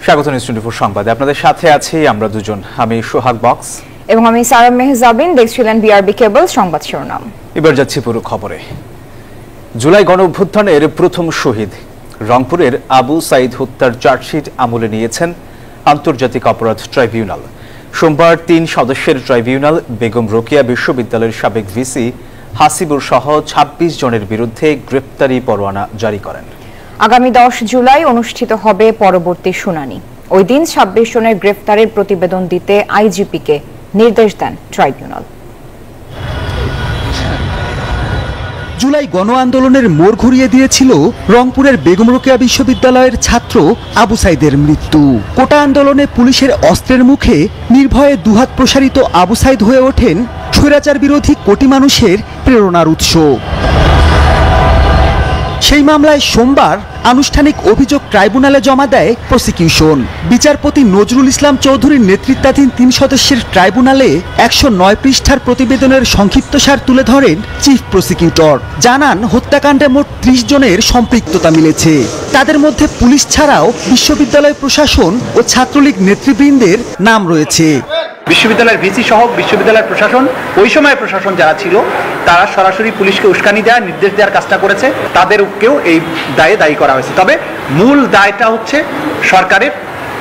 স্বাগত নিউজ 24 সংবাদে আপনাদের সাথে আছি আমরা দুজন। আমি সোহাগ বক্স এবং আমি সারা মেহজাবিন। দেখছিলেন বিআরবি কেবল সংবাদ শিরোনাম। এবার যাচ্ছি পুরো খবরে। জুলাই গণ অভ্যুত্থানের প্রথম শহীদ রংপুরের আবু সাইদ হত্যার চার্জশিট আমলে নিয়েছেন আন্তর্জাতিক অপরাধ ট্রাইব্যুনাল। সোমবার ৩ সদস্যের ট্রাইব্যুনাল বেগম রোকেয়া বিশ্ববিদ্যালয়ের সাবেক ভিসি হাসিবুর সহ ২৬ জনের বিরুদ্ধে গ্রেপ্তারি পরোয়ানা জারি করেন। আগামী ১০ জুলাই অনুষ্ঠিত হবে পরবর্তী শুনানি। ওই দিন ২৬ জনের গ্রেফতারের প্রতিবেদন দিতে আইজিপিকে নির্দেশ দেন ট্রাইব্যুনাল। জুলাই গণ আন্দোলনের মোড় ঘুরিয়ে দিয়েছিল রংপুরের বেগম রোকেয়া বিশ্ববিদ্যালয়ের ছাত্র আবু সাইদের মৃত্যু। কোটা আন্দোলনে পুলিশের অস্ত্রের মুখে নির্ভয়ে দুহাত প্রসারিত আবু সাইদ হয়ে ওঠেন স্বৈরাচার বিরোধী কোটি মানুষের প্রেরণার উৎস। সেই মামলায় সোমবার আনুষ্ঠানিক অভিযোগ ট্রাইব্যুনালে জমা দেয় প্রসিকিউশন। বিচারপতি নজরুল ইসলাম চৌধুরীর নেতৃত্বাধীন ৩ সদস্যের ট্রাইব্যুনালে ১০৯ পৃষ্ঠার প্রতিবেদনের সংক্ষিপ্তসার তুলে ধরেন চিফ প্রসিকিউটর। জানান হত্যাকাণ্ডে মোট ৩০ জনের সম্পৃক্ততা মিলেছে। তাদের মধ্যে পুলিশ ছাড়াও বিশ্ববিদ্যালয় প্রশাসন ও ছাত্রলীগ নেতৃবৃন্দের নাম রয়েছে। বিশ্ববিদ্যালয়ের ভিসি সহ বিশ্ববিদ্যালয়ের প্রশাসন, ওই সময়ের প্রশাসন যারা ছিল তারা সরাসরি পুলিশকে উস্কানি দেওয়া, নির্দেশ দেওয়ার কাজটা করেছে। তাদেরকেও এই দায়ে দায়ী করা হয়েছে। তবে মূল দায়টা হচ্ছে সরকারের,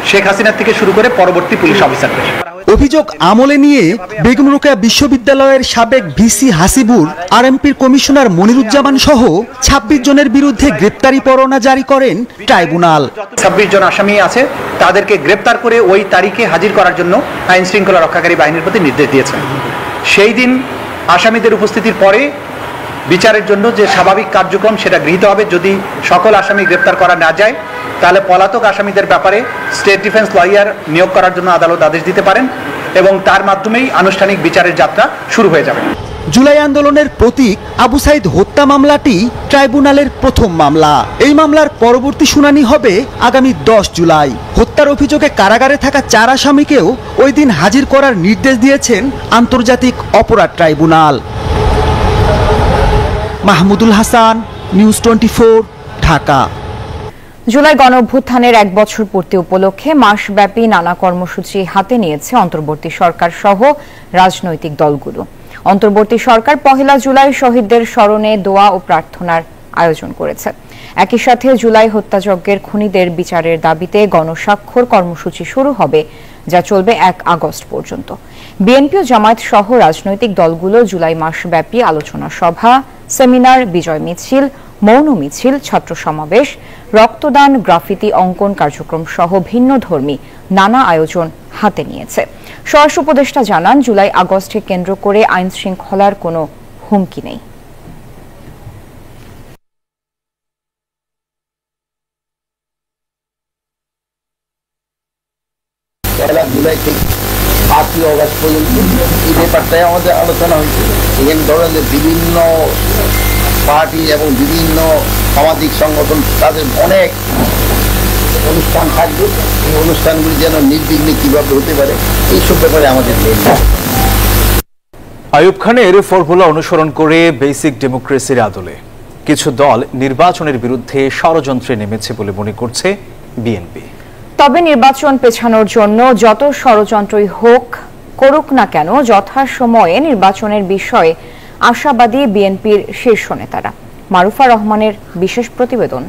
শেখ হাসিনা থেকে শুরু করে পরবর্তী পুলিশ অফিসারদের। অভিযোগ আমলে নিয়ে বেগম রোকেয়া বিশ্ববিদ্যালয়ের সাবেক ভিসি হাসিবুর, আরএমপির কমিশনার মনিরুজ্জামান সহ ২৬ জনের বিরুদ্ধে গ্রেপ্তারি পরোয়ানা জারি করেন ট্রাইব্যুনাল। ২৬ জন আসামি আছে, তাদেরকে গ্রেপ্তার করে ওই তারিখে হাজির করার জন্য আইন শৃঙ্খলা রক্ষাকারী বাহিনীর প্রতি নির্দেশ দিয়েছেন। সেই দিন আসামিদের উপস্থিতির পরে বিচারের জন্য যে স্বাভাবিক কার্যক্রম সেটা গৃহীত হবে। যদি সকল আসামি গ্রেপ্তার করা না যায় তাহলে পলাতক আসামিদের ব্যাপারে স্টেট ডিফেন্স লয়ার নিয়োগ করার জন্য আদালত আদেশ দিতে পারেন এবং তার মাধ্যমেই আনুষ্ঠানিক বিচারের যাত্রা শুরু হয়ে যাবে। জুলাই আন্দোলনের প্রতীক আবু সাইদ হত্যা মামলাটি ট্রাইব্যুনালের প্রথম মামলা। এই মামলার পরবর্তী শুনানি হবে আগামী ১০ জুলাই। হত্যার অভিযোগে কারাগারে থাকা ৪ আসামিকেও ওই দিন হাজির করার নির্দেশ দিয়েছেন আন্তর্জাতিক অপরাধ ট্রাইব্যুনাল। মাহমুদুল হাসান, নিউজ 24, ঢাকা। জুলাই গণ অভ্যুত্থানের ১ বছর পূর্তি উপলক্ষে মাসব্যাপী নানা কর্মসূচি হাতে নিয়েছে অন্তর্বর্তী সরকার সহ রাজনৈতিক দলগুলো। অন্তর্বর্তী সরকার ১ জুলাই শহীদদের স্মরণে দোয়া ও প্রার্থনার আয়োজন করেছে। একই সাথে জুলাই হত্যাযজ্ঞের খুনিদের বিচারের দাবিতে গণস্বাক্ষর কর্মসূচি শুরু হবে, যা চলবে ১ আগস্ট পর্যন্ত। বিএনপি ও জামায়াত সহ রাজনৈতিক দলগুলো জুলাই মাসব্যাপী আলোচনা সভা, সেমিনার, বিজয় মিছিল, মৌন মিছিল, ছাত্র সমাবেশ, রক্তদান, গ্রাফিতি অঙ্কন কার্যক্রম সহ ভিন্নধর্মী নানা আয়োজন হাতে নিয়েছে। স্বরাষ্ট্র উপদেষ্টা জানান, জুলাই আগস্টকে কেন্দ্র করে আইন শৃঙ্খলার কোনো হুমকি নেই। জুলাই থেকে 8ই অগস্ট পর্যন্ত এই ব্যাপারটাই আমাদের আলোচনা হয়েছে। এখানে ধরেন যে বিভিন্ন পার্টি এবং বিভিন্ন সামাজিক সংগঠন তাদের অনেক অনুষ্ঠান থাকবে। এই অনুষ্ঠানগুলি যেন নির্বিঘ্নে কিভাবে হতে পারে এইসব ব্যাপারে আমাদের মেইন। আইয়ুব খানের ফর্মুলা অনুসরণ করে বেসিক ডেমোক্রেসির আদলে কিছু দল নির্বাচনের বিরুদ্ধে ষড়যন্ত্রে নেমেছে বলে মনে করছে বিএনপি। তবে নির্বাচন পেছানোর জন্য যত ষড়যন্ত্রই করুক না কেন, যথাসময়ে নির্বাচনের বিষয়ে আশাবাদী বিএনপির শীর্ষ নেতারা। মারুফা রহমানের বিশেষ প্রতিবেদন।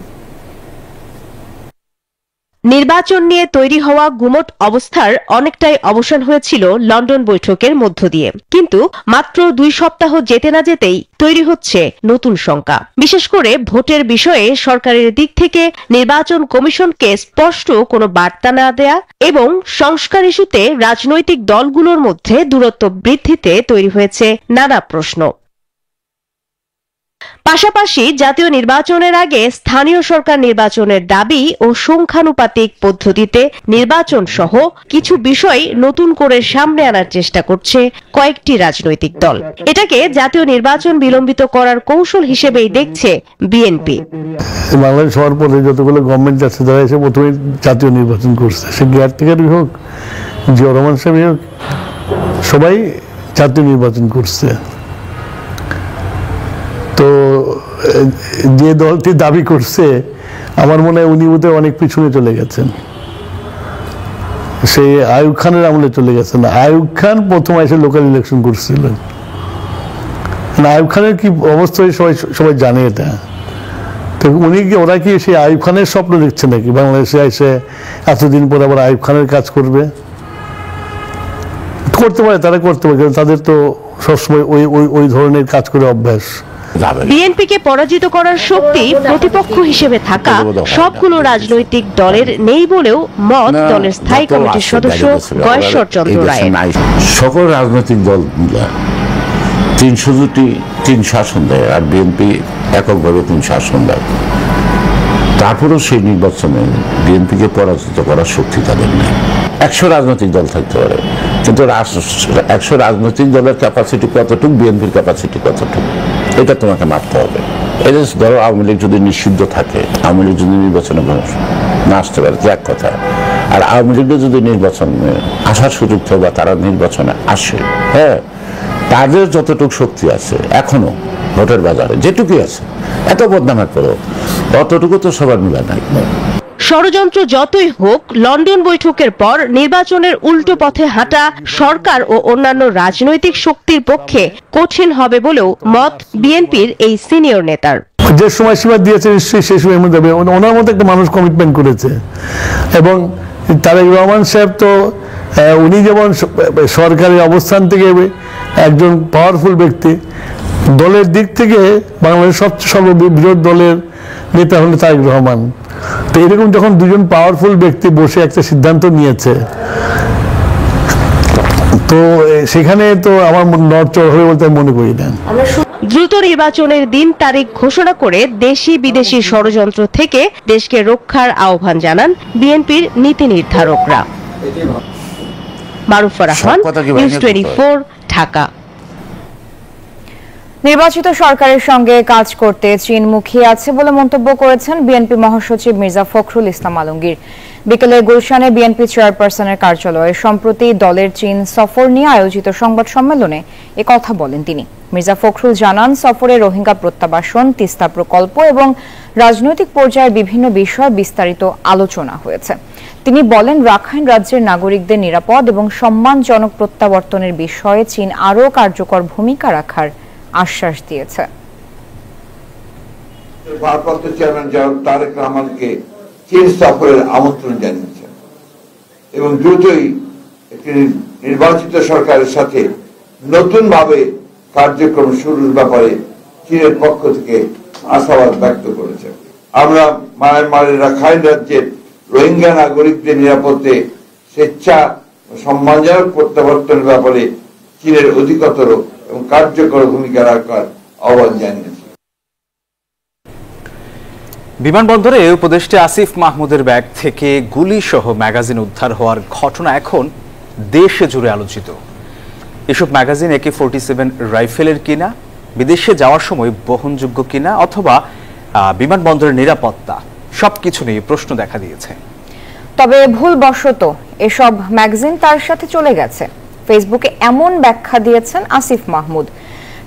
নির্বাচন নিয়ে তৈরি হওয়া গুমট অবস্থার অনেকটাই অবসান হয়েছিল লন্ডন বৈঠকের মধ্য দিয়ে, কিন্তু মাত্র 2 সপ্তাহ যেতে না যেতেই তৈরি হচ্ছে নতুন শঙ্কা। বিশেষ করে ভোটের বিষয়ে সরকারের দিক থেকে নির্বাচন কমিশনকে স্পষ্ট কোনো বার্তা না দেয়া এবং সংস্কার ইস্যুতে রাজনৈতিক দলগুলোর মধ্যে দূরত্ব বৃদ্ধিতে তৈরি হয়েছে নানা প্রশ্ন। পাশাপাশি জাতীয় নির্বাচনের আগে স্থানীয় সরকার নির্বাচনের দাবি ও সংখ্যানুপাতিক পদ্ধতিতে নির্বাচন সহ কিছু বিষয় নতুন করে সামনে আনার চেষ্টা করছে কয়েকটি রাজনৈতিক দল। এটাকে জাতীয় নির্বাচন বিলম্বিত করার কৌশল হিসেবেই দেখছে বিএনপি। বাংলাদেশ হওয়ার পরে যতগুলো গভর্নমেন্ট আছে তারা এসে প্রথমে জাতীয় নির্বাচন করছে, সে কেয়ারটেকারই হোক, জিয়া রহমান সাহেবই হোক, সবাই জাতীয় নির্বাচন করছে। তো যে দলটি দাবি করছে আমার মনে হয় উনি বোধহয় অনেক পিছনে চলে গেছেন। সেই আইয়ুব খানের আমলে চলে গেছেন। আইয়ুব খান প্রথম এসে লোকাল ইলেকশন করছিলেন। আইয়ুব খানের কি অবস্থা সবাই জানে এটা। তো ওরা কি সেই আইয়ুব খানের স্বপ্ন দেখছে নাকি বাংলাদেশে এসে এতদিন পরে আবার আইয়ুব খানের কাজ করবে? করতে পারে, তারা করতে পারে, কারণ তাদের তো সবসময় ওই ধরনের কাজ করে অভ্যাস। বিএনপিকে পরাজিত করার শক্তি প্রতিপক্ষ হিসেবে থাকা সবগুলো রাজনৈতিক দলের নেই বলেও মত দলের স্থায়ী কমিটির সদস্য গয়েশ্বর চন্দ্র রায়ের। সকল রাজনৈতিক দল 300 শাসন দেয়, আর বিএনপি এককভাবে 3 শাসন দেয়। তারপরেও সেই নির্বাচনে বিএনপিকে পরাজিত করার শক্তি তাদের নেই। 100 রাজনৈতিক দল থাকতে পারে, কিন্তু 100 রাজনৈতিক দলের ক্যাপাসিটি কতটুকু, বিএনপির ক্যাপাসিটি কতটুকু, এটা তোমাকে মাপতে হবে। এটা ধরো আওয়ামী লীগ যদি নিষিদ্ধ থাকে, আওয়ামী লীগ যদি নির্বাচনে না আসতে পারে, এক কথা। আর আওয়ামী লীগের যদি নির্বাচনে আসার সুযোগ থাকে বা তারা নির্বাচনে আসে, হ্যাঁ, তাদের যতটুকু শক্তি আছে এখনো ভোটের বাজারে যেটুকুই আছে, এত বদনামের করো, অতটুকু তো সবার মিলে নাই। ষড়যন্ত্র যতই হোক, লন্ডন বৈঠকের পর নির্বাচনের উল্টো পথে হাঁটা সরকার ও অন্যান্য রাজনৈতিক শক্তির পক্ষে কঠিন হবে বলেও মত বিএনপির এই সিনিয়র নেতার। যে সময়সীমা দিয়েছে নিশ্চয়ই সেই সময়ের মধ্যে ওনার মতো একটা মানুষ কমিটমেন্ট করেছে। এবং তারেক রহমান সাহেব তো উনি যেমন সরকারের অবস্থান থেকে একজন পাওয়ারফুল ব্যক্তি, দলের দিক থেকে বাংলাদেশের সবচেয়ে সর্ববৃহৎ দলের নেতা হলো তারেক রহমান। তো এরকম যখন দুজন পাওয়ারফুল ব্যক্তি বসে একটা সিদ্ধান্ত নিয়েছে, তো সেখানে তো আমার নড়চড় হবে বলতে আমি মনে করি না। দ্রুত নির্বাচনের দিন তারিখ ঘোষণা করে দেশি বিদেশি ষড়যন্ত্র থেকে দেশকে রক্ষার আহ্বান জানান বিএনপির নীতি নির্ধারকরা। মারুফা রহমান, নিউজ 24, ঢাকা। নির্বাচিত সরকারের সঙ্গে কাজ করতে চীন মুখিয়ে আছে বলে মন্তব্য করেছেন বিএনপি মহাসচিব মির্জা ফখরুল ইসলাম আলমগীর। বিকেলে গুলশানে বিএনপি চেয়ারপারসনের কার্যালয়ে সম্প্রতি দলের চীন সফর নিয়ে আয়োজিত সংবাদ সম্মেলনে একথা বলেন তিনি। মির্জা ফখরুল জানান, সফরে রোহিঙ্গা প্রত্যাবাসন, তিস্তা প্রকল্প এবং রাজনৈতিক পর্যায়ে বিভিন্ন বিষয়ে বিস্তারিত আলোচনা হয়েছে। তিনি বলেন, রাখাইন রাজ্যের নাগরিকদের নিরাপদ এবং সম্মানজনক প্রত্যাবর্তনের বিষয়ে চীন আরও কার্যকর ভূমিকা রাখার আশ্বাস দিয়েছে। ভারপ্রাপ্ত চেয়ারম্যান জনাব তারেক রহমানকে চীন সফরের আমন্ত্রণ জানিয়েছেন এবং দ্রুতই একটি নির্বাচিত সরকারের সাথে নতুনভাবে কার্যক্রম শুরুর ব্যাপারে চীনের পক্ষ থেকে আশাবাদ ব্যক্ত করেছেন। আমরা মায়ানমারের রাখাইন রাজ্যের রোহিঙ্গা নাগরিকদের নিরাপত্তে স্বেচ্ছা সম্মানজনক প্রত্যাবর্তনের ব্যাপারে চীনের অধিকতর এবং কার্যকর ভূমিকা রাখার আহ্বান জানিয়েছে। বিমানবন্দরে উপদেষ্টা আসিফ মাহমুদের ব্যাগ থেকে গুলি সহ ম্যাগাজিন উদ্ধার হওয়ার ঘটনা এখন দেশে জুড়ে আলোচিত। এসব ম্যাগাজিন AK-47 রাইফেলের কিনা, বিদেশে যাওয়ার সময় বহনযোগ্য কিনা, অথবা বিমানবন্দরের নিরাপত্তা, সবকিছু নিয়ে প্রশ্ন দেখা দিয়েছে। তবে ভুলবশত এসব ম্যাগাজিন তার সাথে চলে গেছে, ফেসবুকে এমন ব্যাখ্যা দিয়েছেন আসিফ মাহমুদ।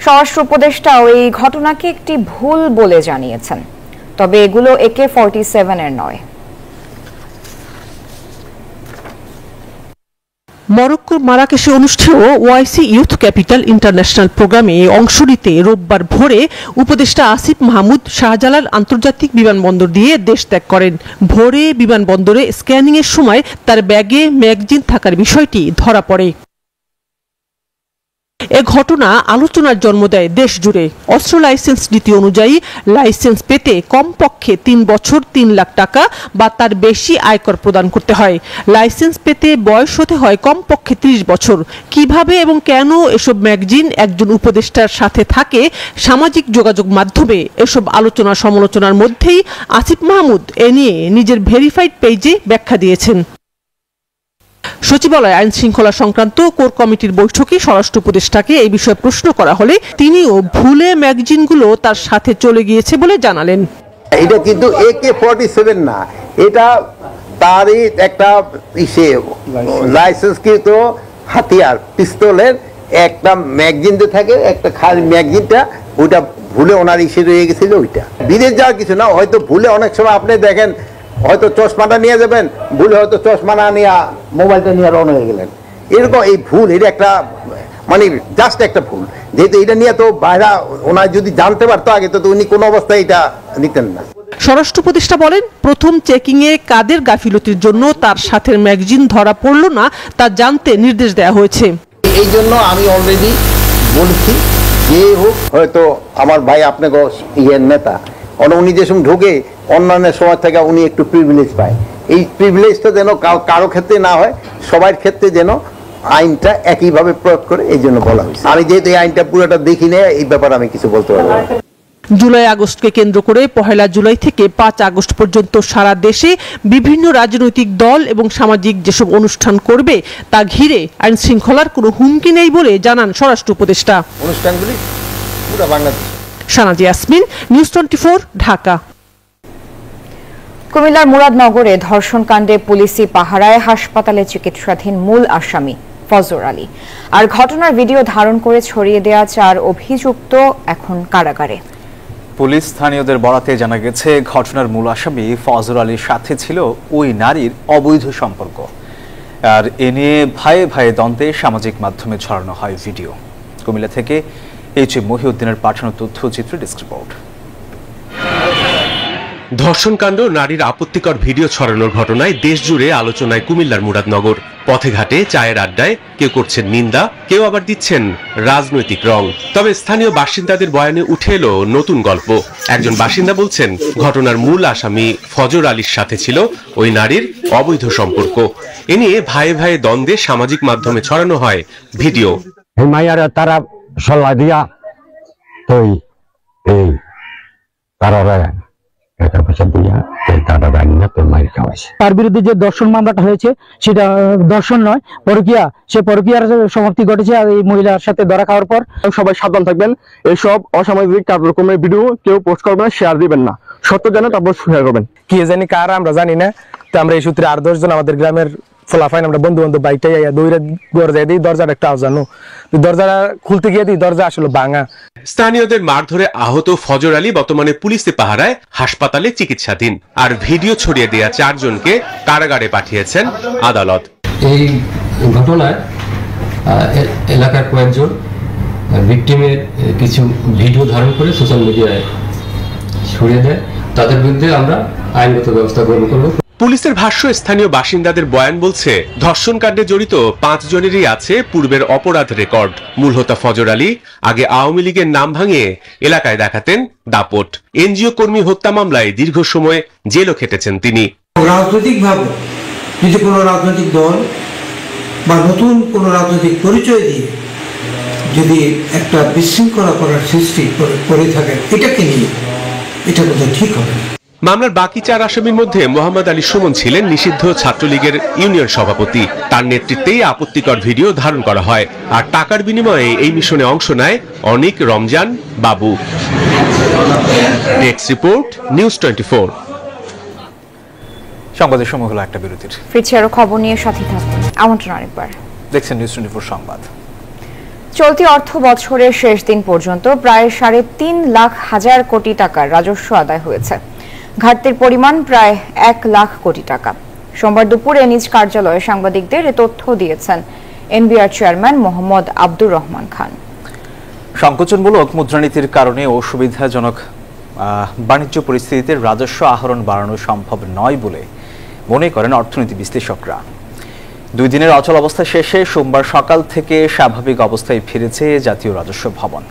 স্বরাষ্ট্র উপদেষ্টাও এই ঘটনাকে একটি ভুল বলে জানিয়েছেন। তবে এগুলো AK-47 এর নয়। মরক্কোর মারাকেশে অনুষ্ঠেয় ওআইসি ইউথ ক্যাপিটাল ইন্টারন্যাশনাল প্রোগ্রামে অংশ নিতে রোববার ভোরে উপদেষ্টা আসিফ মাহমুদ শাহজালাল আন্তর্জাতিক বিমানবন্দর দিয়ে দেশ ত্যাগ করেন। ভোরে বিমানবন্দরে স্ক্যানিংয়ের সময় তার ব্যাগে ম্যাগাজিন থাকার বিষয়টি ধরা পড়ে। এ ঘটনা আলোচনার জন্ম দেয় দেশ জুড়ে। অস্ত্র লাইসেন্স নীতি অনুযায়ী লাইসেন্স পেতে কমপক্ষে 3 বছর 3 লাখ টাকা বা তার বেশি আয়কর প্রদান করতে হয়। লাইসেন্স পেতে বয়স হতে হয় কমপক্ষে 30 বছর। কিভাবে এবং কেন এসব ম্যাগাজিন একজন উপদেষ্টার সাথে থাকে, সামাজিক যোগাযোগ মাধ্যমে এসব আলোচনা সমালোচনার মধ্যেই আসিফ মাহমুদ এ নিয়ে নিজের ভেরিফাইড পেজে ব্যাখ্যা দিয়েছেন। সচিবালয় আইন শৃঙ্খলা সংক্রান্ত কোর কমিটির বৈঠকে স্বরাষ্ট্র উপদেষ্টাকে এই বিষয়ে প্রশ্ন করা হলে তিনিও ভুলে ম্যাগাজিনগুলো তার সাথে চলে গিয়েছে বলে জানালেন। এটা কিন্তু AK-47 না, এটা তারই একটা লাইসেন্সকৃত হাতিয়ার, পিস্তলের একটা ম্যাগাজিন থাকে, একটা খালি ম্যাগাজিনটা, ওইটা ভুলে ওনার রয়ে গেছিল। ওইটা বিদেশ যাওয়ার কিছু না, হয়তো ভুলে অনেক সময় আপনি দেখেন হয়তো চশমাটা নিয়ে যাবেন, ভুলে হয়তো চশমা না নিয়ে মোবাইলটা নিয়ে রওনা হয়ে গেলেন। এরকম এই ভুল, এটা একটা মানে জাস্ট একটা ভুল। যেহেতু এটা নিয়ে তো বাইরে ওনার যদি জানতে পারতো আগে, তো উনি কোনো অবস্থায় এটা নিতেন না। স্বরাষ্ট্র উপদেষ্টা বলেন, প্রথম চেকিংয়ে কাদের গাফিলতির জন্য তার সাথের ম্যাগাজিন ধরা পড়ল না তা জানতে নির্দেশ দেওয়া হয়েছে। এই জন্য আমি অলরেডি বলছি, যে হোক, হয়তো আমার ভাই আপনাকে ইয়ের নেতা, উনি যে সময় ঢোকে অন্যান্য সময় থেকে উনি একটু প্রিভিলেজ পায়। এই প্রিভিলেজটা যেন কারো ক্ষেত্রে না হয়, সবার ক্ষেত্রে যেন আইনটা একইভাবে প্রয়োগ করে, এই জন্য বলা হয়েছে। আমি যেহেতু এই আইনটা পুরোটা দেখি না, এই ব্যাপারে আমি কিছু বলতে পারবো না। জুলাই আগস্টকে কেন্দ্র করে 1 জুলাই থেকে 5 আগস্ট পর্যন্ত সারা দেশে বিভিন্ন রাজনৈতিক দল এবং সামাজিক যেসব অনুষ্ঠান করবে তা ঘিরে আইন শৃঙ্খলার কোনো হুমকি নেই বলে জানান স্বরাষ্ট্র উপদেষ্টা। অনুষ্ঠানগুলি পুরো বাংলাদেশ। সানাজি ইয়াসমিন, নিউজ 24, ঢাকা। কুমিল্লার মুরাদনগরে ধর্ষণ কাণ্ডে পুলিশি পাহারায় হাসপাতালে চিকিৎসাধীন মূল আসামি ফজর আলী। আর ঘটনার ভিডিও ধারণ করে ছড়িয়ে দেওয়া 4 অভিযুক্ত এখন কারাগারে। পুলিশ স্থানীয়দের বরাতে জানা গেছে, ঘটনার মূল আসামি ফজর আলীর সাথে ছিল ওই নারীর অবৈধ সম্পর্ক। আর এ নিয়ে ভাইয়ে ভাইয়ে দ্বন্দ্বে সামাজিক মাধ্যমে ছড়ানো হয় ভিডিও। কুমিল্লা থেকে এইচ মহিউদ্দিনের পাঠানো তথ্যচিত্র ডেস্ক রিপোর্ট। ধর্ষণকাণ্ড, নারীর আপত্তিকর ভিডিও ছড়ানোর ঘটনায় দেশ জুড়ে আলোচনায় কুমিল্লার মুরাদনগর। পথে ঘাটে, চায়ের আড্ডায় কেউ করছেন নিন্দা, কেউ আবার দিচ্ছেন রাজনৈতিক রং। তবে স্থানীয় বাসিন্দাদের বয়ানে উঠে এলো নতুন গল্প। একজন বাসিন্দা বলছেন, ঘটনার মূল আসামি ফজর আলীর সাথে ছিল ওই নারীর অবৈধ সম্পর্ক। এ নিয়ে ভাইয়ে ভাইয়ে দ্বন্দ্বে সামাজিক মাধ্যমে ছড়ানো হয় ভিডিও। তারা সল্লা দিয়া তার বিরুদ্ধে যে দর্শন মামলাটা হয়েছে সেটা দর্শন নয়, পরকীয়া। সে পরকীয়ার সমাপ্তি ঘটেছে এই মহিলার সাথে ধরা খাওয়ার পর। সবাই সাবধান থাকবেন, এসব অসামাজিক কার্যক্রমের ভিডিও কেউ পোস্ট করবেন না, শেয়ার দিবেন না। সত্য জানে তারপর শেয়ার করবেন। কি জানি কার আমরা জানি না, তো আমরা এই সূত্রে আর 10 জন আমাদের গ্রামের ফলাফাইন আমরা বন্ধু বান্ধব বাইকটাই দৌড়ে ঘরে যাই দিই, দরজাটা একটা আওয়াজানো, দরজাটা খুলতে গিয়ে দিই দরজা আসলে ভাঙা। স্থানীয়দের মারধরে আহত ফজর আলী বর্তমানে পুলিশে পাহারায় হাসপাতালে চিকিৎসাধীন। আর ভিডিও ছড়িয়ে দেওয়া 4 জনকে কারাগারে পাঠিয়েছেন আদালত। এই ঘটনায় এলাকার কয়েকজন ভিকটিমের কিছু ভিডিও ধারণ করে সোশ্যাল মিডিয়ায় ছড়িয়ে দেয়, তাদের বিরুদ্ধে আমরা আইনগত ব্যবস্থা গ্রহণ করব। পুলিশের ভাষ্য, স্থানীয় বাসিন্দাদের বয়ান বলছে, ধর্ষণ কাণ্ডে জড়িত 5 জনেরই আছে পূর্বের অপরাধ রেকর্ড। মূল হোতা ফজর আলী আগে আওয়ামী লীগের নাম ভাঙিয়ে এলাকায় দেখাতেন দাপট। এনজিও কর্মী হত্যা মামলায় দীর্ঘ সময় জেলও খেটেছেন তিনি। রাজনৈতিকভাবে যদি কোনো রাজনৈতিক দল বা নতুন কোনো রাজনৈতিক পরিচয় দিয়ে যদি একটা বিশৃঙ্খলা করার সৃষ্টি করে থাকে, এটাকে নিয়ে এটা বোধহয় ঠিক হবে না। মামলার বাকি 4 আসামির মধ্যে মোহাম্মদ আলী সুমন ছিলেন নিষিদ্ধ ছাত্রলীগের ইউনিয়ন সভাপতি। তার নেতৃত্বেই আপত্তিকর ভিডিও ধারণ করা হয়। আর টাকার বিনিময়ে এই মিশনে অংশ নেয় অনিক, রমজান, বাবু। Desk report, news 24। সংবাদের সময় হলো একটা বিরতির। ফিরছি আরো খবর নিয়ে, সাথে থাকুন। আমন্ত্রণ আরেকবার। দেখছেন নিউজ 24 সংবাদ। চলতি অর্থ বছরের শেষ দিন পর্যন্ত প্রায় 3.5 কোটি টাকার রাজস্ব আদায় হয়েছে। ঘাটতির পরিমাণ প্রায় 1 লাখ কোটি টাকা। সোমবার দুপুরে নিজ কার্যালয়ে সাংবাদিকদের এ তথ্য দিয়েছেন এনবিআর চেয়ারম্যান মোহাম্মদ আব্দুর রহমান খান। সংকোচনমূলক মুদ্রানীতির কারণে অসুবিধাজনক বাণিজ্য পরিস্থিতিতে রাজস্ব আহরণ বাড়ানো সম্ভব নয় বলে মনে করেন অর্থনীতি বিশ্লেষকরা। 2 দিনের অচল অবস্থা শেষে সোমবার সকাল থেকে স্বাভাবিক অবস্থায় ফিরেছে জাতীয় রাজস্ব ভবন।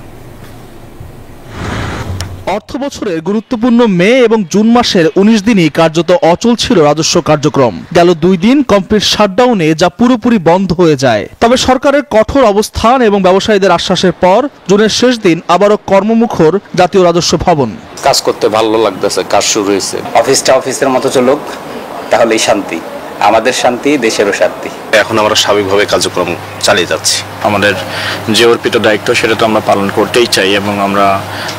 অর্থ বছরের গুরুত্বপূর্ণ মে এবং জুন মাসের 19 দিনই কার্যত অচল ছিল রাজস্ব কার্যক্রম। গেল 2 দিন কমপ্লিট শাটডাউনে যা পুরোপুরি বন্ধ হয়ে যায়। তবে সরকারের কঠোর অবস্থান এবং ব্যবসায়ীদের আশ্বাসের পর জুনের শেষ দিন আবারও কর্মমুখর জাতীয় রাজস্ব ভবন। কাজ করতে ভালো লাগতেছে, কাজ শুরু হয়েছে। অফিসটা অফিসের মতো চলুক, তাহলেই শান্তি। আমাদের শান্তি, দেশেরও শান্তি। এখন আমরা স্বাভাবিকভাবে কার্যক্রম চালিয়ে যাচ্ছি। আমাদের যে অর্পিত দায়িত্ব সেটা তো আমরা পালন করতেই চাই এবং আমরা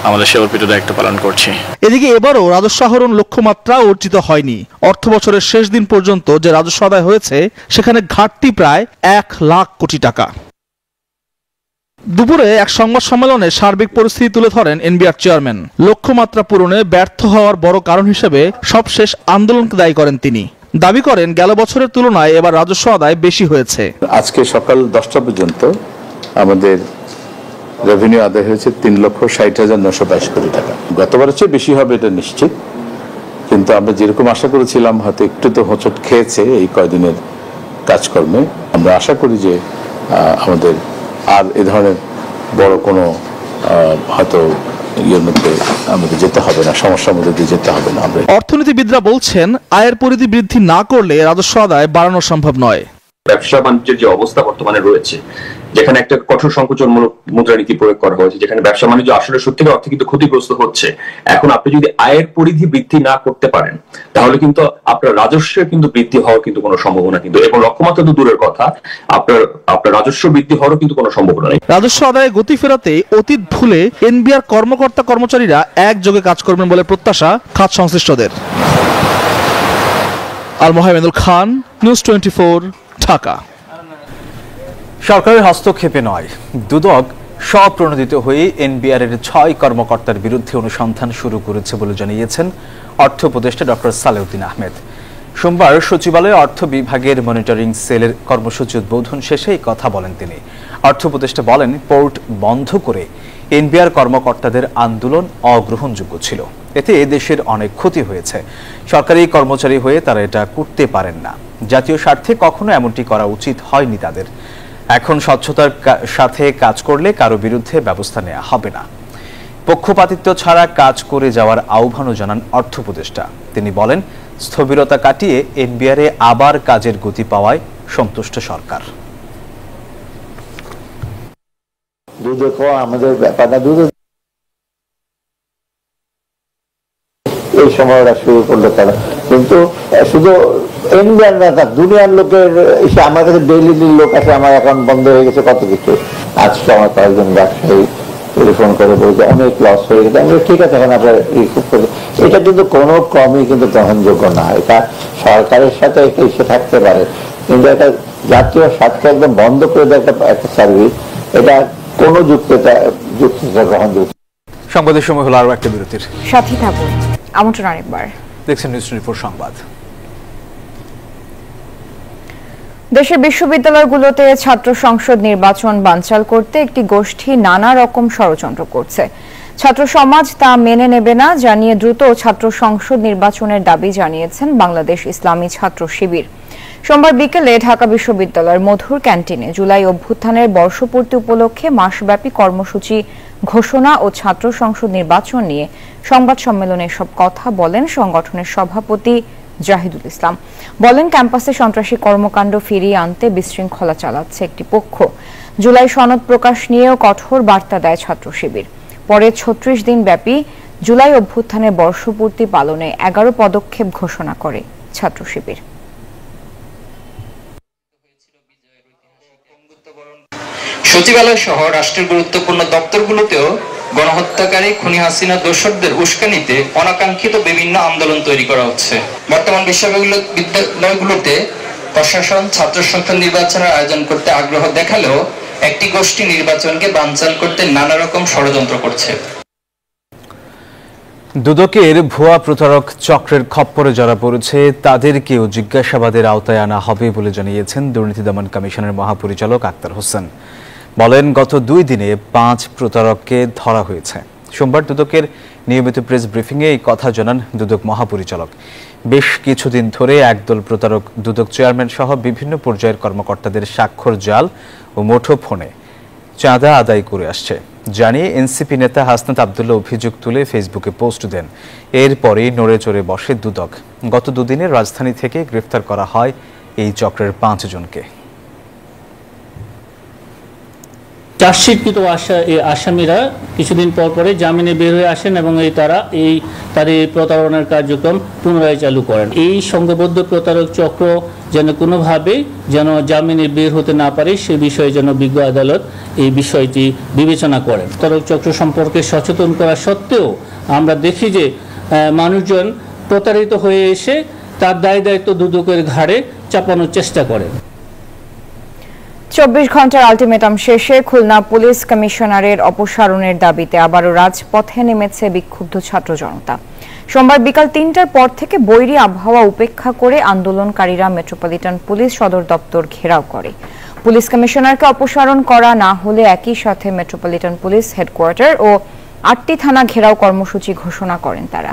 আমাদের সে অর্পিত দায়িত্ব পালন করছি। এদিকে এবারও রাজস্ব আহরণ লক্ষ্যমাত্রা অর্জিত হয়নি। অর্থ বছরের শেষ দিন পর্যন্ত যে রাজস্ব আদায় হয়েছে সেখানে ঘাটতি প্রায় 1 লাখ কোটি টাকা। দুপুরে এক সংবাদ সম্মেলনে সার্বিক পরিস্থিতি তুলে ধরেন এনবিআর চেয়ারম্যান। লক্ষ্যমাত্রা পূরণে ব্যর্থ হওয়ার বড় কারণ হিসেবে সবশেষ আন্দোলনকে দায়ী করেন তিনি। দাবি করেন গেল বছরের তুলনায় এবার রাজস্ব আদায় বেশি হয়েছে। আজকে সকাল 10টা পর্যন্ত আমাদের রেভিনিউ আদায় হয়েছে 3,60,922 কোটি টাকা। গতবারের চেয়ে বেশি হবে এটা নিশ্চিত, কিন্তু আমরা যেরকম আশা করেছিলাম হয়তো একটু তো হোঁচট খেয়েছে এই কয়দিনের কাজকর্মে। আমরা আশা করি যে আমাদের আর এ ধরনের বড় কোনো হয়তো ইয়ের মধ্যে আমাদের যেতে হবে না, সমস্যার মধ্যে দিয়ে যেতে হবে না। অর্থনীতিবিদরা বলছেন আয়ের পরিধি বৃদ্ধি না করলে রাজস্ব আদায় বাড়ানো সম্ভব নয়। ব্যবসা বাণিজ্যের যে অবস্থা বর্তমানে রয়েছে, যেখানে একটা কঠোর সংকোচনমূলক মুদ্রানীতি প্রয়োগ করা হয়েছে, যেখানে ব্যবসা বাণিজ্য আসলে সত্যিকার অর্থে কিন্তু ক্ষতিগ্রস্ত হচ্ছে। এখন আপনি যদি আয়ের পরিধি বৃদ্ধি না করতে পারেন তাহলে কিন্তু আপনার রাজস্বের কিন্তু বৃদ্ধি হওয়ার কিন্তু কোনো সম্ভাবনা কিন্তু, এবং লক্ষ্যমাত্রা তো দূরের কথা, আপনার রাজস্ব বৃদ্ধি হওয়ারও কিন্তু কোনো সম্ভাবনা নেই। রাজস্ব আদায়ে গতি ফেরাতে অতীত ভুলে এনবিআর কর্মকর্তা কর্মচারীরা একযোগে কাজ করবেন বলে প্রত্যাশা খাত সংশ্লিষ্টদের। আল মোহাম্মেদুল খান, নিউজ 24, ঢাকা। সরকারের হস্তক্ষেপে নয়, দুদক স্বপ্রণোদিত হয়ে এনবিআর এর 6 কর্মকর্তার বিরুদ্ধে অনুসন্ধান শুরু করেছে বলে জানিয়েছেন অর্থ উপদেষ্টা ডক্টর সালেউদ্দিন আহমেদ। সোমবার সচিবালয়ে অর্থ বিভাগের মনিটরিং সেলের কর্মসূচি উদ্বোধন শেষে এই কথা বলেন তিনি। অর্থ উপদেষ্টা বলেন, পোর্ট বন্ধ করে এনবিআর কর্মকর্তাদের আন্দোলন অগ্রহণযোগ্য ছিল। এতে দেশের অনেক ক্ষতি হয়েছে। সরকারি কর্মচারী হয়ে তারা এটা করতে পারেন না। জাতীয় স্বার্থে কখনো এমনটি করা উচিত হয়নি তাদের। এখন স্বচ্ছতার সাথে কাজ করলে কারো বিরুদ্ধে ব্যবস্থা নেওয়া হবে না। পক্ষপাতিত্ব ছাড়া কাজ করে যাওয়ার আহ্বানও জানান অর্থ উপদেষ্টা। তিনি বলেন, স্থবিরতা কাটিয়ে এনবিআরে আবার কাজের গতি পাওয়ায় সন্তুষ্ট সরকার। আমাদের ব্যাপারটা এই সময়টা শুরু করলো তারা, কিন্তু শুধু এনবিআর না, দুনিয়ার লোকের এসে আমার কাছে ডেইলি লোক আছে, আমার অ্যাকাউন্ট বন্ধ হয়ে গেছে, কত কিছু। আজকে আমার কয়েকজন ব্যবসায়ী টেলিফোন করে বলছে অনেক লস হয়ে গেছে। আমি ঠিক আছে, এখন আপনার রিকুপ করে। এটা কিন্তু কোনো ক্রমই কিন্তু গ্রহণযোগ্য না। এটা সরকারের সাথে একটা ইস্যু থাকতে পারে, কিন্তু এটা জাতীয় স্বার্থে একদম বন্ধ করে দেয় একটা সার্ভিস, এটা কোনো যুক্তিটা গ্রহণযোগ্য। সংবাদের সময় হলো আরো একটা বিরতির। সাথী থাকুন, আমন্ত্রণ আরেকবার। দেখছেন নিউজ 24 সংবাদ। দেশের বিশ্ববিদ্যালয়গুলোতে ছাত্র সংসদ নির্বাচন বানচাল করতে একটি গোষ্ঠী নানা রকম ষড়যন্ত্র করছে। ছাত্র সমাজ তা মেনে নেবে না জানিয়ে দ্রুত ছাত্র সংসদ নির্বাচনের দাবি জানিয়েছেন বাংলাদেশ ইসলামী ছাত্র শিবির। সোমবার বিকেলে ঢাকা বিশ্ববিদ্যালয়ের মধুর ক্যান্টিনে জুলাই অভ্যুত্থানের বর্ষপূর্তি উপলক্ষে মাসব্যাপী কর্মসূচি ঘোষণা ও ছাত্র সংসদ নির্বাচন নিয়ে সংবাদ সম্মেলনে এসব কথা বলেন সংগঠনের সভাপতি জাহিদুল ইসলাম। বলেন, ক্যাম্পাসে সন্ত্রাসী কর্মকাণ্ড ফিরিয়ে আনতে বিশৃঙ্খলা চালাচ্ছে একটি পক্ষ। জুলাই সনদ প্রকাশ নিয়েও কঠোর বার্তা দেয় ছাত্র শিবির। পরে 36 দিন ব্যাপী জুলাই অভ্যুত্থানের বর্ষপূর্তি পালনে 11 পদক্ষেপ ঘোষণা করে ছাত্র শিবির। সচিবালয় সহ রাষ্ট্রের গুরুত্বপূর্ণ দপ্তরগুলোতেও গণহত্যাকারী খুনি হাসিনা দোসরদের উস্কানিতে অনাকাঙ্ক্ষিত বিভিন্ন আন্দোলন তৈরি করা হচ্ছে। বর্তমান বিশ্ববিদ্যালয়গুলোতে প্রশাসন ছাত্র সংসদ নির্বাচনের আয়োজন করতে আগ্রহ দেখালেও একটি গোষ্ঠী নির্বাচনকে বানচাল করতে নানা রকম ষড়যন্ত্র করছে। দুদকের ভুয়া প্রতারক চক্রের খপ্পরে যারা পড়েছে তাদেরকেও জিজ্ঞাসাবাদের আওতায় আনা হবে বলে জানিয়েছেন দুর্নীতি দমন কমিশনের মহাপরিচালক আক্তার হোসেন। বলেন, গত 2 দিনে 5 প্রতারককে ধরা হয়েছে। সোমবার দুদকের নিয়মিত প্রেস ব্রিফিংয়ে এই কথা জানান দুদক মহাপরিচালক। বেশ কিছুদিন ধরে একদল প্রতারক দুদক চেয়ারম্যান সহ বিভিন্ন পর্যায়ের কর্মকর্তাদের স্বাক্ষর জাল ও মুঠোফোনে চাঁদা আদায় করে আসছে জানিয়ে এনসিপি নেতা হাসনাত আব্দুল্লাহ অভিযোগ তুলে ফেসবুকে পোস্ট দেন। এরপরই নড়ে চড়ে বসে দুদক। গত 2 দিনে রাজধানী থেকে গ্রেফতার করা হয় এই চক্রের 5 জনকে। চার্জশিটকৃত আসামিরা কিছুদিন পর পরে জামিনে বের হয়ে আসেন এবং তাদের প্রতারণার কার্যক্রম পুনরায় চালু করেন। এই সংঘবদ্ধ প্রতারক চক্র যেন কোনোভাবে জামিনে বের হতে না পারে সে বিষয়ে যেন বিজ্ঞ আদালত এই বিষয়টি বিবেচনা করেন। প্রতারক চক্র সম্পর্কে সচেতন করা সত্ত্বেও আমরা দেখি যে মানুষজন প্রতারিত হয়ে এসে তার দায় দায়িত্ব দুদকের ঘাড়ে চাপানোর চেষ্টা করেন। 24 ঘন্টার আলটিমেটাম শেষে খুলনা পুলিশ কমিশনারের অপসারণের দাবিতে আবারও রাজপথে নেমেছে বিক্ষুব্ধ ছাত্র জনতা। সোমবার বিকাল ৩টার পর থেকে বৈরী আবহাওয়া উপেক্ষা করে আন্দোলনকারীরা মেট্রোপলিটন পুলিশ সদর দপ্তর ঘেরাও করে। পুলিশ কমিশনারকে অপসারণ করা না হলে একই সাথে মেট্রোপলিটন পুলিশ হেডকোয়ার্টার ও ৮টি থানা ঘেরাও কর্মসূচি ঘোষণা করেন তারা।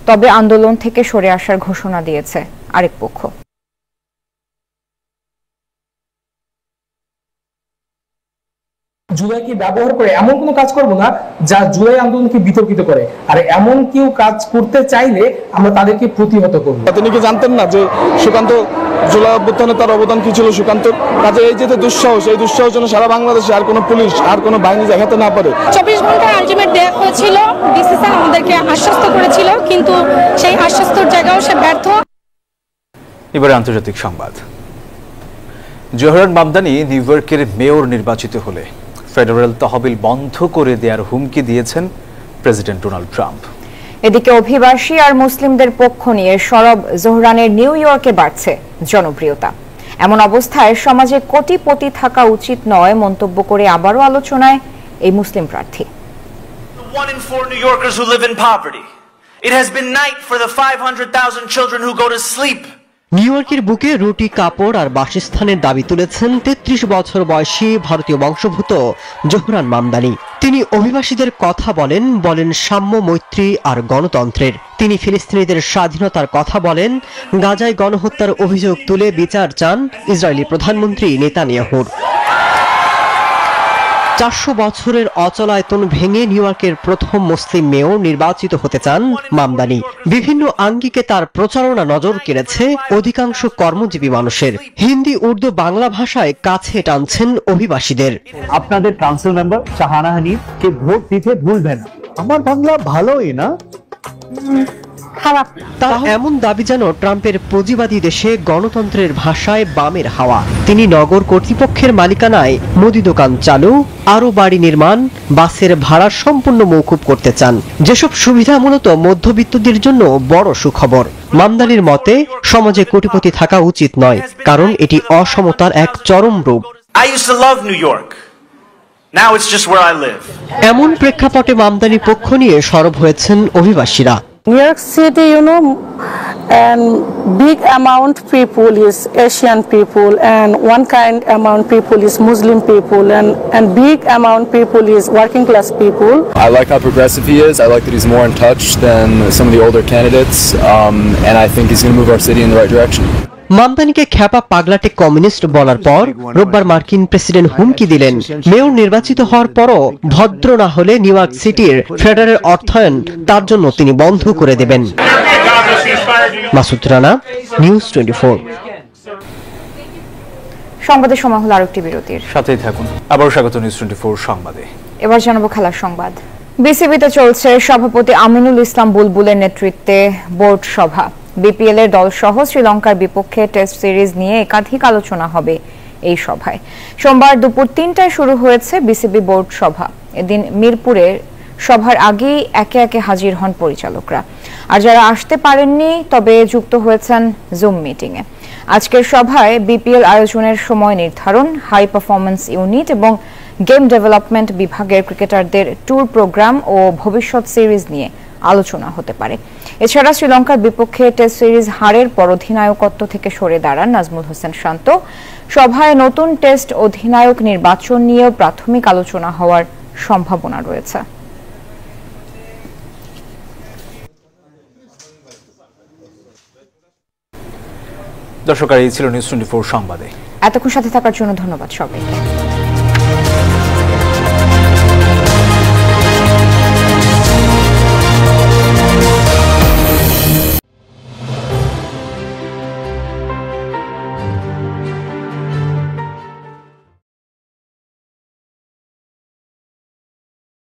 তবে আন্দোলন থেকে সরে আসার ঘোষণা দিয়েছে আরেক পক্ষ। জুলাইকে ব্যবহার করে এমন কোনো কাজ করব না যা জুলাই আন্দোলনকে বিতর্কিত করে, আর এমন কেউ কাজ করতে চাইলে আমরা তাদেরকে প্রতিহত করব। তিনি কি জানতেন না যে সুকান্ত জুলাই অভ্যুত্থানে তার অবদান কি ছিল? সুকান্ত কাজে এই যে দুঃসাহস, এই দুঃসাহস যেন সারা বাংলাদেশে আর কোনো পুলিশ আর কোনো বাহিনী দেখাতে না পারে। 24 ঘন্টার আলটিমেট দেওয়া হয়েছিল, ডিসি স্যার আমাদেরকে আশ্বস্ত করেছিল, কিন্তু সেই আশ্বস্তর জায়গাও সে ব্যর্থ। এবারে আন্তর্জাতিক সংবাদ। জোহরান মামদানি নিউ ইয়র্কের মেয়র নির্বাচিত হলে ফেডারেল তহবিল বন্ধ করে দেওয়ার হুমকি দিয়েছেন প্রেসিডেন্ট ডোনাল্ড ট্রাম্প। এদিকে অভিবাসী আর মুসলিমদের পক্ষ নিয়ে সরব জোহরানের নিউ ইয়র্কে বাড়ছে জনপ্রিয়তা। এমন অবস্থায় সমাজে কোটিপতি থাকা উচিত নয় মন্তব্য করে আবারও আলোচনায় এই মুসলিম প্রার্থী। 1 in 4 New Yorkers who live in poverty. It has been night for the 500,000 children who go to sleep. New ইয়র্কের বুকে রুটি, কাপড় আর বাসস্থানের দাবি তুলেছেন ৩৩ বছর বয়সী ভারতীয় বংশোদ্ভূত জোহরান মামদানি। তিনি অভিবাসীদের কথা বলেন সাম্য, মৈত্রী আর গণতন্ত্রের। তিনি ফিলিস্তিনিদের স্বাধীনতার কথা বলেন, গাজায় গণহত্যার অভিযোগ তুলে বিচার চান ইসরায়েলি প্রধানমন্ত্রী নেতানিয়াহুর। ৪০০ বছরের অচলায়তন ভেঙে নিউ ইয়র্কের প্রথম মুসলিম মেয়র নির্বাচিত হতে চান মামদানি। বিভিন্ন আঙ্গিকে তার প্রচারণা নজর কেড়েছে অধিকাংশ কর্মজীবী মানুষের। হিন্দি, উর্দু, বাংলা ভাষায় কাছে টানছেন অভিবাসীদের। আপনাদের কাউন্সিল মেম্বার শাহানা হানিফকে ভোট দিতে ভুলবেন না। আমার বাংলা ভালোই না, তার এমন দাবি যেন ট্রাম্পের পুঁজিবাদী দেশে গণতন্ত্রের ভাষায় বামের হাওয়া। তিনি নগর কর্তৃপক্ষের মালিকানায় মুদি দোকান চালু, আরো বাড়ি নির্মাণ, বাসের ভাড়া সম্পূর্ণ মওকুফ করতে চান। যেসব সুবিধা মূলত মধ্যবিত্তদের জন্য বড় সুখবর। মামদানির মতে সমাজে কোটিপতি থাকা উচিত নয়, কারণ এটি অসমতার এক চরম রূপ। I used to love New York. Now it's just where I live. এমন প্রেক্ষাপটে মামদানি পক্ষ নিয়ে সরব হয়েছেন অভিবাসীরা। New York City, and big amount people is Asian people, and one kind amount people is Muslim people, and big amount people is working class people. I like how progressive he is. I like that he's more in touch than some of the older candidates, and I think he's going to move our city in the right direction. মামদানিকে Khyapa পাগলাটে communist বলার পর রোববার মার্কিন president হুমকি দিলেন, mayor নির্বাচিত হওয়ার পরও ভদ্র না হলে নিউ ইয়র্ক সিটির ফেডারেল অর্থায়ন তার জন্য তিনি বন্ধ করে দেবেন। মাসুদ রানা, নিউজ 24। সংবাদের সময় হলো আরেকটি বিরতির, সাথেই থাকুন। আবারও স্বাগত নিউজ 24 সংবাদে। এবার জানাবো খেলার সংবাদ। বিসিবিতে চলছে সভাপতি আমিনুল ইসলাম বুলবুলের নেতৃত্বে বোর্ড সভা। বিপিএল এর দল সহ শ্রীলঙ্কার বিপক্ষে টেস্ট সিরিজ নিয়ে একাধিক আলোচনা হবে এই সভায়। সোমবার দুপুর ৩টায় শুরু হয়েছে বিসিবি বোর্ড সভা। এদিন মিরপুরে সভার আগেই একে একে হাজির হন পরিচালকরা, আর যারা আসতে পারেননি তবে যুক্ত হয়েছেন জুম মিটিংয়ে। আজকের সভায় বিপিএল আয়োজনের সময় নির্ধারণ, হাই পারফরম্যান্স ইউনিট এবং গেম ডেভেলপমেন্ট বিভাগের ক্রিকেটারদের ট্যুর প্রোগ্রাম ও ভবিষ্যৎ সিরিজ নিয়ে আলোচনা হতে পারে। এছাড়া শ্রীলঙ্কার বিপক্ষে টেস্ট সিরিজ হারের পর অধিনায়কত্ব থেকে সরে দাঁড়ান নাজমুল হোসেন শান্ত। সভায় নতুন টেস্ট অধিনায়ক নির্বাচন নিয়েও প্রাথমিক আলোচনা হওয়ার সম্ভাবনা রয়েছে। দর্শক, এই ছিল নিউজ 24 সংবাদে। এতক্ষণ সাথে থাকার জন্য ধন্যবাদ সবাইকে।